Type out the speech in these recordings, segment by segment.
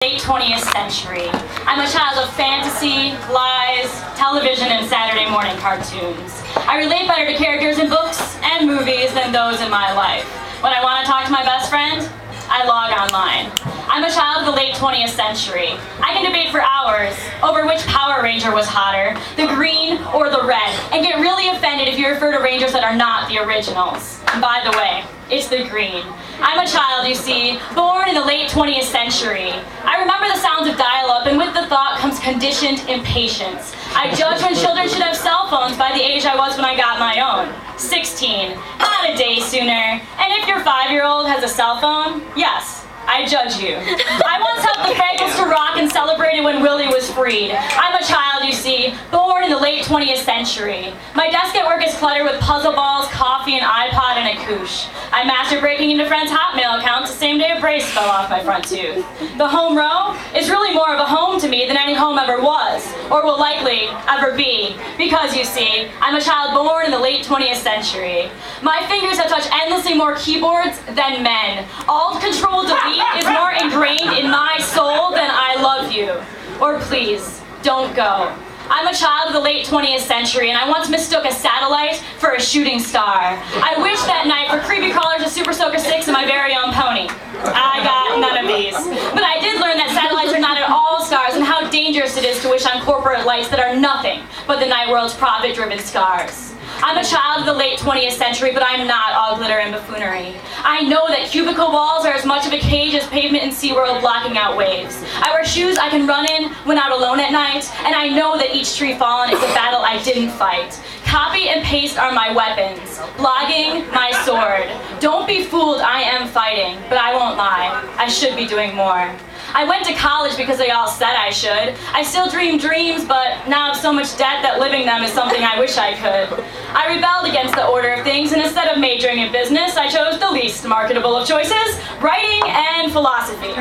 Late 20th century. I'm a child of fantasy, lies, television, and Saturday morning cartoons. I relate better to characters in books and movies than those in my life. When I want to talk to my best friend, I log online. I'm a child of the late 20th century. I can debate for hours over which Power Ranger was hotter, the green or the red, and get really offended if you refer to Rangers that are not the originals. And by the way, it's the green. I'm a child, you see, born in the late 20th century. I remember the sounds of dial-up, and with the thought comes conditioned impatience. I judge when children should have cell phones by the age I was when I got my own. 16, not a day sooner. And if your 5-year-old has a cell phone, yes, I judge you. I once helped the Fraggles to rock and celebrated when Willie was freed. I'm a child, you see, born in the late 20th century. My desk at work is cluttered with puzzle balls, coffee, an iPod, and a koosh. I mastered breaking into friends' Hotmail accounts the same day a brace fell off my front tooth. The home row is really more of a home to me than any home ever was, or will likely ever be, because, you see, I'm a child born in the late 20th century. My fingers have touched endlessly more keyboards than men. Alt, Control, Delete is more ingrained in my soul than I love you. Or please, don't go. I'm a child of the late 20th century, and I once mistook a satellite for a shooting star. I wished that night for creepy crawlers, a Super Soaker 6, and my very own pony. I got none of these. But I did learn that satellites are not at all stars, and how dangerous it is to wish on corporate lights that are nothing but the night world's profit-driven scars. I'm a child of the late 20th century, but I'm not all glitter and buffoonery. I know that cubicle walls are as much of a cage as pavement in SeaWorld blocking out waves. I wear shoes I can run in when out alone at night, and I know that each tree fallen is a battle I didn't fight. Copy and paste are my weapons. Blogging, my sword. Don't be fooled, I am fighting, but I won't lie. I should be doing more. I went to college because they all said I should. I still dream dreams, but now I have so much debt that living them is something I wish I could. I rebelled against the order of things, and instead of majoring in business, I chose the least marketable of choices, writing and philosophy.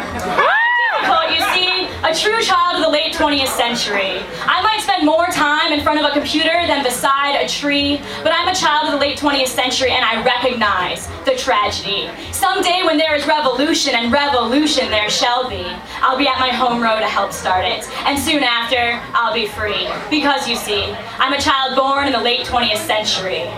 Difficult, you see, a true child of the late 20th century. I might spend more time in front of a computer than beside a tree, but I'm a child of the late 20th century, and I recognize the tragedy. Someday when there is revolution, and revolution there shall be, I'll be at my home row to help start it, and soon after, I'll be free. Because, you see, I'm a child born in the late 20th century.